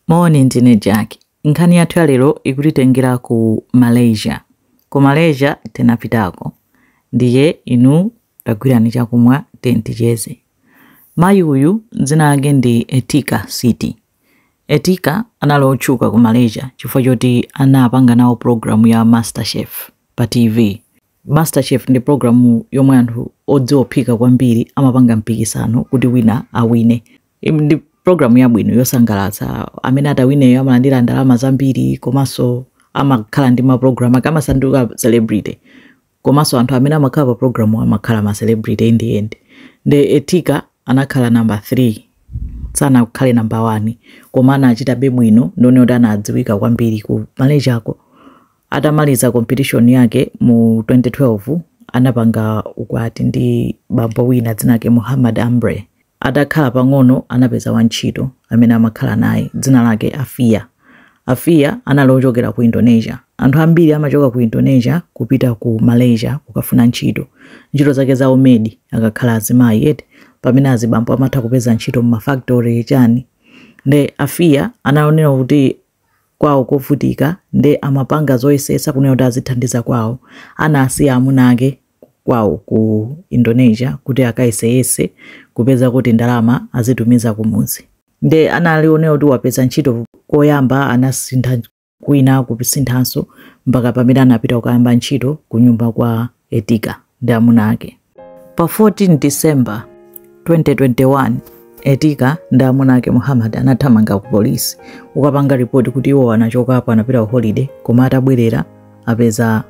Morning ndine Jack. Nkhani yathu ya lero ikutitengera ku Malaysia. Ku Malaysia tenapitako. Ndiye inu tagwirani chakumwa tenticheze. Mayi uyu dzina lake ndi Etika City. Etika analochuka ku Malaysia chifukwa choti anapanga nawo programu ya MasterChef pa TV. MasterChef ndi programu yomwe anthu odziwophika kwambiri amapanga mpikisano kuti wina awine. Ndi programu yabwino yosangalatsa amene atawineyo amalandira ndalama zambiri komanso amakhala ndi ma program akamasanduka celebrity. Komanso anthu amene amakhala pa programu amakhala ma celebrity in the end. Nde Etika anakhala number 3. Sana kukhale number 1 koma anachita bwino ndone kuti anadziwika kwambiri ku Malaysia ko. Atamaliza competition yake mu 2012 anapanga ukwati ndi bambo wina dzina lake Muhammad Ambre. Adakhala pang'ono anapeza wantchito amene amakhala naye dzina lake Afia. Afia analochokera ku Indonesia. Anthu ambiri amachoka ku Indonesia kupita ku Malaysia kukafuna ntchito. Ntchito zake za umedi akakhala azimayi yeti pamene azibambo amatha kupeza ntchito mu factory chani. Nde Afia anaonera kuti kwawo kovutika nde amapanga zoyesesa kunena kuti azithandiza kwawo. Anasiya amuna ake kwawo ku Indonesia kuti akayeseyese kupeza kuti ndalama azitumiza kumuzi. Nde analionera kuti wapeza ntchito koyamba anasintha kwina kupsinthanso mpaka pamene anapita kukayamba ntchito ku nyumba kwa Etika ndi amuna ake. Pa 14 December 2021 Etika ndi amuna ake Muhammad anathamanga ku polisi ukapanga report kuti iwo anachoka apa anapita ku holiday koma atabwerera apeza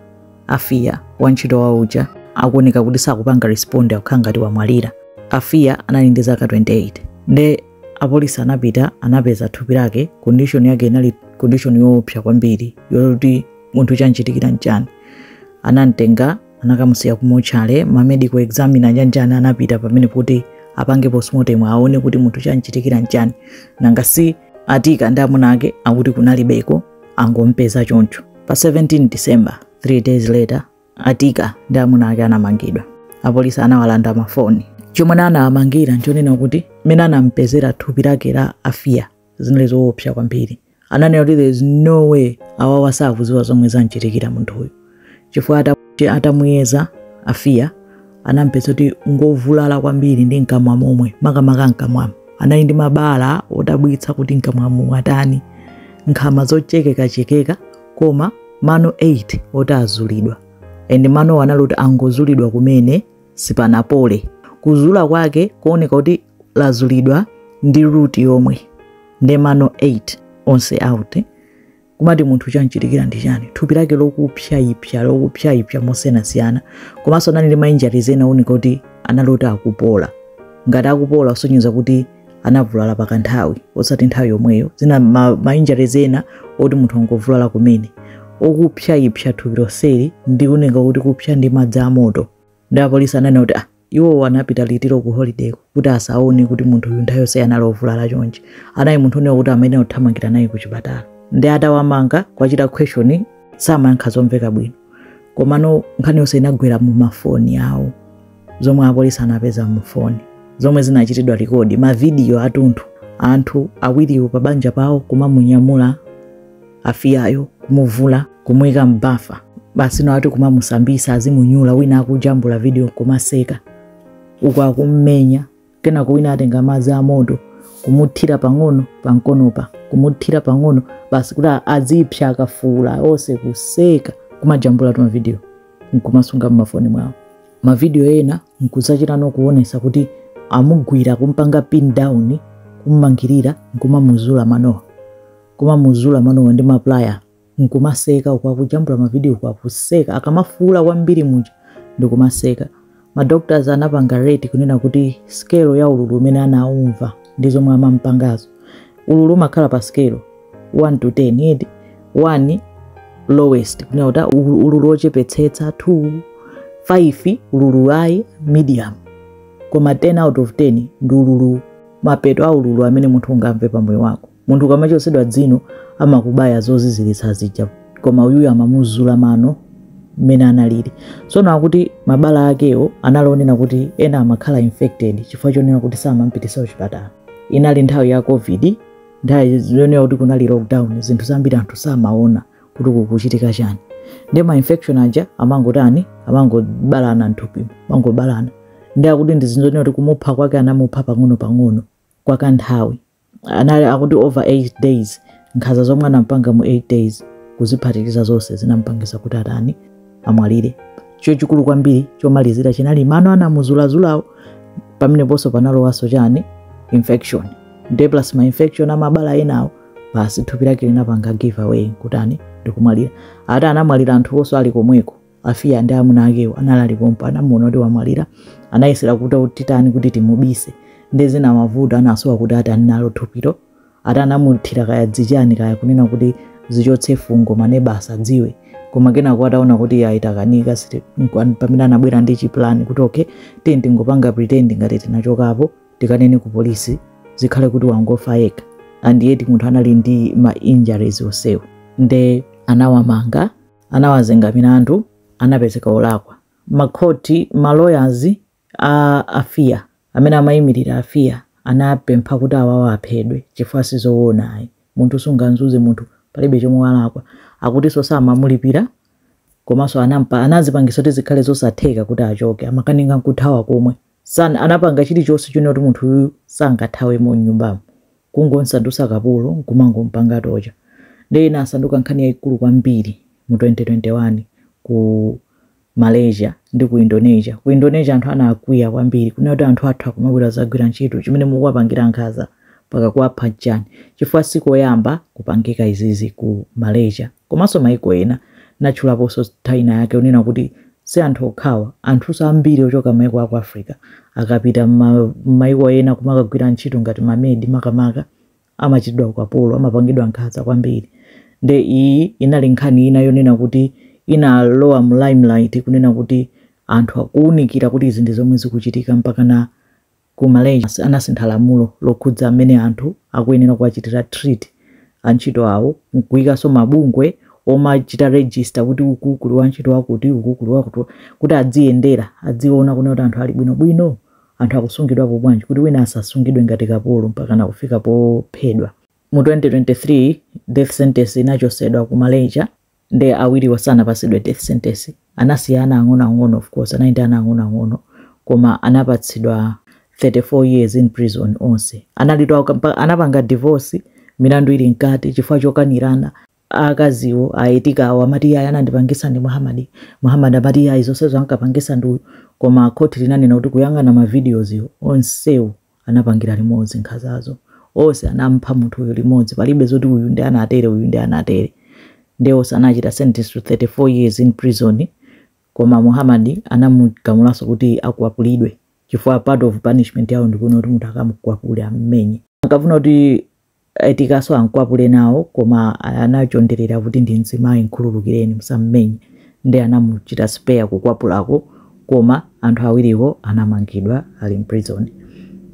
Afia wantchito wa uja akuoneka kuti sakupanga respond akukhala ngati wamwalira. Afia anali ndi zaka 28. Nde apolisi anapita anapeza thupi lake, condition yake inali condition yoopsa kwambiri yoti munthu chanchitikira nchani. Anamtenga anakamusiya ku mortuary, ma medical examiner njanjani anapita pamene kuti apange postmortem aone kuti munthu chanchitikira nchani. Nanga si Atika ndi amuna ake akuti kunalibeko angompeza choncho. Pa 17 December 3 days later Atika ndi amuna ake anamangidwa. Apolisi anawalanda mafoni. Chomwe anawamangira nchonena kuti mene anampezera thupi lake la Afia zinali zoopsa kwambiri. Ananena kuti there is no way awa wasakuziwa zomwe zanchitikira munthu uyu. Chifukwa atamuyeza Afia anampeza kuti ngovulala kwambiri ndi mkamwa momwe makamaka mkamwa. Anali ndi mabala odabwitsa kuti mkamwa momwe atani. Nkhama zochekeka koma mano 8 otazulidwa. Ende mano analoti angozulidwa kumene sipanapole. Kuzula kwake kuoneka kuti lazulidwa ndi root yomwe. Nde mano 8 onse out. Kumati munthu chanchitikira ndi chani. Thupi lake lokupsya mosenasiyana. Komanso anali ndi mainjuries ena oneka kuti analota akupola. Ngati akupola usonyeza kuti anavulala pakanthawi osati nthawi yomweyo. Zina mainjuries ena oti munthu angovulala kumene. Okupsya thupi lonseli ndi kunenga kuti kupsya ndi madzi amoto. Ndi apolisi ananena kuti iwo wanapita litiro ku holiday kuti asaone kuti munthu uyu nthawi yonse analovulala chonchi. Anali munthu onewa kuti amene uthamangira naye ku chipatala. Ndi atawamanga kwachita question samayankha zomveka bwino. Komano nkhani yonse inagwera mu mafoni awo. Zomwe apolisi anapeza mu foni. Zomwe zinachitidwa record ma video atunthu. Anthu awiriwo pa banja pawo kumamunyamula Afiayo kumuvula kumwika mbafa. Basi no ati kumamusambisa azimunyula wina akujambula video kumaseka. Uko akummenya kena kuwina atenga madzi amoto kumuthira pang'ono pankonopa kumuthira pang'ono basi kuti azipsya akafuula ose kuseka kumajambula tu video nkumasunga mafoni mwawo. Ma video ena nkuzachita no kuonesa kuti amugwira kumpanga pin down kummangirira nkumamuzula mano ndi maplaya nkumaseka ukakujambula ma video kwakuseka akamafuula kwambiri muja ndikumaseka. Ma doctors anapanga rate kunena kuti scale ya ululu umene anaumva ndizo mwa mampangazo. Ululu makhala pa scale 1 to 10 yedi 1 lowest kunena kuti ululu ochepetsetsa 2 5 ululu high medium koma 10 out of 10 ndi ululu mapeto a ululu amene munthu ungamve pa moyo wako. Munthu kamachosedwa dzino amakubaya zozizilitsa zija koma uyu amamuzula mano mene analili. Sono akuti mabala akewo analonena kuti ena amakhala infected chifukwa chonena kuti samampitisa kuchipatala. Inali nthawi ya COVID ndaye zone kuti kunali lockdown zinthu zambiri anthu samaona kuti kukuchitika chani ndi ma infection aja amangotani amangobalana nthupi mangobalana ndi akuti ndizindone kuti kumupha kwake anamupha pang'ono kwa kanthawi anali akuti over 8 days nkhaza zomwe anampanga mu 8 days kuziphatikiza zonse zinampangisa kuti atani amwalire chikulu kwambiri chomalizira chinali mano anamuzulazulawo pamene ponso panalowaso chani infection ndi plus ma infection amabala enawo basi thupi lake linapanga giveaway kutani ndikumwalira ata anamwalira anthu onso ali komweko afiya ndi amuna akewo analali pompa anamuona kuti wamwalira anayesera kuti titani kuti timubise ndi zina mavuto anasowa kuti ati analo thupiro ata anamuthira kaya dzichani kaya kunena kuti zichotse fungo mane basa dziwe koma kenako ataona kuti yaitakanika pamene anabwera ndi chiplan kuti okay tingopanga pretend ngati tinachokapo tikanene ku polisi zikhale kuti wangofa yekha and yet munthu anali ndi ma injuries onsewo nde anawamanga anawazenga milandu anapezeka olakwa makhoti ma lawyers afia amene amayimirira afia anapempha kuti awawa aphedwe chifukwa sizoona ayi munthu sunganzuze munthu palibe chomwe alakwa akuti so samamulipira komanso anazipangisa kuti zikhale zosatheka kuti achoke amakaninga nkuthawa komwe anapanga chilichonse chone kuti munthu uyu sangathawe mu nyumbamo kungonsandusa kapolo nkumangompanga tocha ndi ina asanduka nkhani yayikulu kwambiri mu 2021 ku Malaysia ndi ku Indonesia. Ku Indonesia anthu anakwiya kwambiri kuna kuti anthu athu akumabwera zagwira ntchito chimene mukuwapangira nkhaza paka kuwapha chani chifukwa sikoyamba kupangika izizi ku Malaysia komanso maiko ena natchulaponso China yake unena kuti si anthu okhawa anthu ambiri ochoka maiko aku Africa akapita maiko ena kumakagwira ntchito ngati mamedi makamaka amachitidwa ukapolo amapangidwa nkhaza kwambiri nde iyi inali nkhani ina yonena kuti inalowa mu limelight kunena kuti anthu akuunikira kuti izi ndi zomwe zikuchitika mpaka na ku Malaysia anasintha lamulo lokhudza amene anthu akuyenera kuwachitira treat antchito awo nkuikaso mabungwe omachita register kuti uku kuli wantchito wakuti uku kuli wakuti kuti adziyendera adziona kuna kuti anthu ali bwino anthu akusungidwapo bwanji kuti wina asasungidwe ngati kapolo mpaka na kufika pophedwa. Mu 2023 death sentence inachosedwa ku Malaysia nde awiri wasana pasidwe death sentence anasiyana ang'ono of course anaindana ang'ono koma anapatsidwa 34 years in prison onse anapanga divorce milandu ili nkati chifukwa chokanirana akaziwo aetika awo amati aya anandipangisa ndi Muhammad amati aya izonsezo ankapangisa ndi uyu koma khoti linanena kuti kuyang'ana ma videos onsewo anapangira limodzi nkhazazo onse anampha munthu uyu limodzi palibe zoti uyu ndi anatere uyu ndi anatere ndewo sanachita sentence to 34 years in prison koma Muhammad anamugamulaso kuti akuapulidwe chifukwa part of punishment yawo ndikuona kuti munthu akamukwapule amenye akafuna kuti etikaso ankwapule nawo koma anachonderera kuti ndi mzimayi nkhululukireni msammenye ndi anamuchita spare kukwapulako koma anthu awiriwo anamangidwa ali in prison.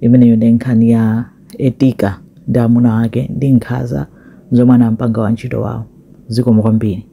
Imeneyo ndi nkhani ya etika ndi amuna ake ndi nkhaza zomwe anampanga wantchito wawo zikomo kwambiri.